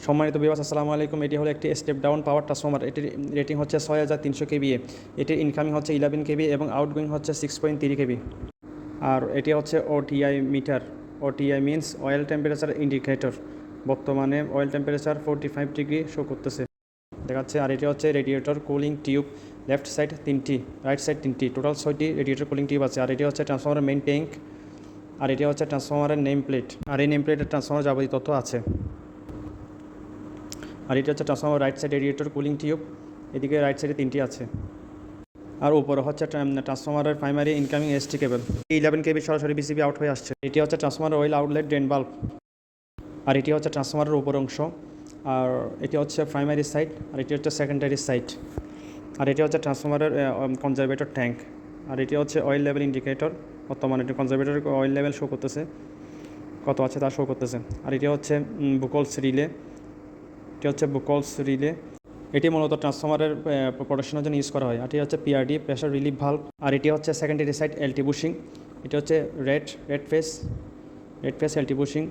সম্মানিত ভিউয়ার্স, আসসালামু আলাইকুম। এটি হলো একটি স্টেপ ডাউন পাওয়ার ট্রান্সফরমার। এটির রেটিং হচ্ছে 6300 কেভিএ। এটির ইনকামিং হচ্ছে 11 কেভি এবং আউটগোয়িং হচ্ছে 6.3 কেভি। আর এটি হচ্ছে ওটিআই metre. ওটিআই means oil temperature indicator. বর্তমানে অয়েল টেম্পারেচার 45 ডিগ্রি শো করতেছে, দেখাচ্ছে। আর এটি হচ্ছে radiator cooling tube, left side 3টি, রাইট সাইড 3টি, টোটাল 6টি রেডিয়েটর কুলিং টিউব আছে। আর এটি হচ্ছে ট্রান্সফরমারের মেইন ট্যাঙ্ক। আর এটি হচ্ছে ট্রান্সফরমারের নেম প্লেট। আর এই নেম প্লেটের ট্রান্সফরমার যাবতীয় তথ্য আছে। আর এটা হচ্ছে transformer right side radiator cooling tube, এদিকে রাইট সাইডে 3টি আছে। আর উপরে হচ্ছে ট্রান্সফরমারের primary incoming ST cable. 11 KB সরাসরি বিসিবি আউট হয়ে আসছে। এটি হচ্ছে ট্রান্সফরমার অয়েল আউটলেট ড্রেন বাল্ব। আর এটি হচ্ছে ট্রান্সফরমারের উপর অংশ। আর এটি হচ্ছে প্রাইমারি সাইড, আর এটি হচ্ছে সেকেন্ডারি সাইড। আর এটি হচ্ছে ট্রান্সফরমারের কনজারভেটর ট্যাঙ্ক। আর এটি হচ্ছে অয়েল লেভেল ইন্ডিকেটর। বর্তমানে এটি কনজারভেটর অয়েল লেভেল শো করতেছে, কত আছে তা শো করতেছে। আর এটি হচ্ছে বুকলস রিলে। এটি হচ্ছে বুকলস রিলে। এটি মূলত ট্রান্সফরমারের প্রোডাকশনের জন্য ইউজ করা হয়। এটি হচ্ছে পিআরডি, প্রেশার রিলিফ ভাল্ব। আর এটি হচ্ছে সেকেন্ডারি সাইড এলটি বুশিং। এটি হচ্ছে রেড ফেস এলটি বুশিং।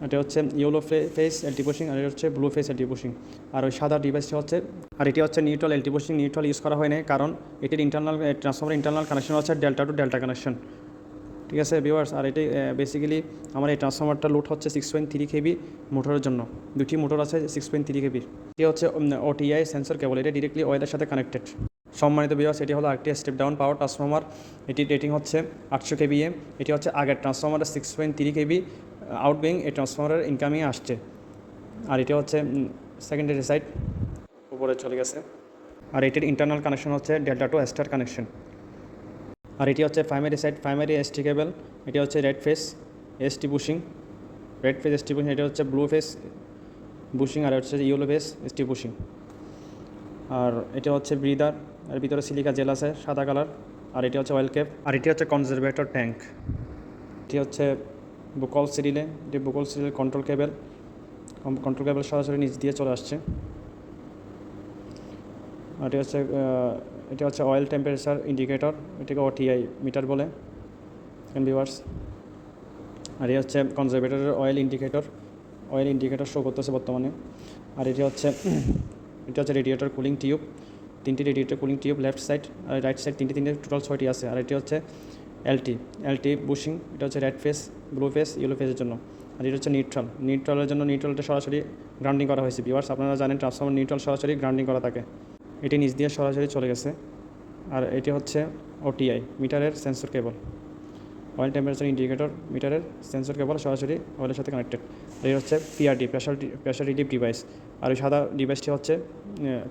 এটা হচ্ছে ইয়েলো ফেস এলটি বুশিং। আর এটা হচ্ছে ব্লু ফেস এলটি বুশিং। আর ওই সাদা ডিভাইসটি হচ্ছে, আর এটি হচ্ছে neutral LT bushing. Neutral use করা হয় না, কারণ এটির ট্রান্সফরমার ইন্টারনাল কানেকশন হচ্ছে ডেল্টা টু ডেল্টা কানেকশন। ঠিক আছে ভিউয়ার্স। আর এটি বেসিক্যালি আমার এই ট্রান্সফরমারটা লোড হচ্ছে 6.3 কেবি মোটরের জন্য। দুটি মোটর আছে 6.3 কেবি। এটি হচ্ছে ওটিআই সেন্সর কেবল। এটা ডিরেক্টলি অয়েলের সাথে কানেক্টেড। সম্মানিত ভিউয়ার্স, এটি হলো আরেকটি স্টেপ ডাউন পাওয়ার ট্রান্সফরমার। এটির রেটিং হচ্ছে 800 কেভিএ। এটি হচ্ছে আগের ট্রান্সফরমারের 6.3 কেবি আউটগোয়িং এই ট্রান্সফরমারের ইনকামিংয়ে আসছে। আর এটি হচ্ছে সেকেন্ডারি সাইড, উপরে চলে গেছে। আর এটির ইন্টারনাল কানেকশন হচ্ছে ডেল্টা টু স্টার কানেকশন। আর এটি হচ্ছে প্রাইমারি সাইড, প্রাইমারি এসটি কেবল। এটি হচ্ছে রেড ফেস এসটি বুশিং, এটি হচ্ছে ব্লু ফেস বুশিং। আর হচ্ছে ইয়েলো ফেস এসটি বুশিং। আর এটা হচ্ছে ব্রিদার, আর ভিতরে সিলিকা জেল আছে সাদা কালার। আর এটি হচ্ছে অয়েল ক্যাপ। আর এটি হচ্ছে কনজারভেটর ট্যাঙ্ক। এটি হচ্ছে বুকলস রিলে। এটি বুকলস রিলে কন্ট্রোল কেবল সরাসরি নিচ দিয়ে চলে আসছে। আর এটি হচ্ছে অয়েল টেম্পারেচার ইন্ডিকেটর। এটিকে ওটিআই মিটার বলে ভিউয়ার্স। আর এই হচ্ছে কনজারভেটরের অয়েল ইন্ডিকেটর শো করতেছে বর্তমানে। আর এটি হচ্ছে রেডিয়েটর কুলিং টিউব, 3টি radiator cooling tube, left side আর রাইট সাইড 3টি, টোটাল 6টি আছে। আর এটি হচ্ছে এলটি বুশিং। এটা হচ্ছে red phase, blue phase, yellow ফেসের জন্য। আর এটা হচ্ছে নিউট্রালের জন্য। নিউট্রালটা সরাসরি গ্রাউন্ডিং করা হয়েছে ভিউয়ার্স। আপনারা জানেন ট্রান্সফরমার নিউট্রাল সরাসরি গ্রাউন্ডিং করা থাকে। এটি নিচ দিয়ে সরাসরি চলে গেছে। আর এটি হচ্ছে ওটিআই মিটারের সেন্সর কেবল, অয়েল টেম্পারেচার ইন্ডিকেটর মিটারের সেন্সর কেবল সরাসরি অয়েলের সাথে কানেক্টেড। এই হচ্ছে পিআরডি, প্রেশার রিলিফ ডিভাইস। আর ওই সাদা ডিভাইসটি হচ্ছে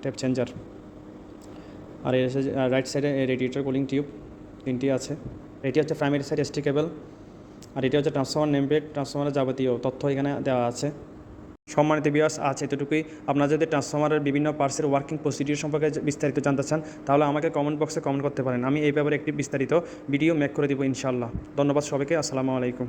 টেপ চেঞ্জার। আর এর রাইট সাইডে রেডিয়েটর কুলিং টিউব 3টি আছে। এটি হচ্ছে প্রাইমারি সাইড এসটি কেবল। আর এটি হচ্ছে ট্রান্সফরমার নেম প্লেট। ট্রান্সফরমারের যাবতীয় তথ্য এখানে দেওয়া আছে। সম্মানিত ভিউয়ার্স, আছে এতটুকুই। আপনারা যদি ট্রান্সফরমারের বিভিন্ন পার্টসের ওয়ার্কিং প্রসিডিউর সম্পর্কে বিস্তারিত জানতে চান, তাহলে আমাকে কমেন্ট বক্সে কমেন্ট করতে পারেন। আমি এই ব্যাপারে একটি বিস্তারিত ভিডিও মেক করে দেবো ইনশাআল্লাহ। ধন্যবাদ সবাইকে। আসসালামু আলাইকুম।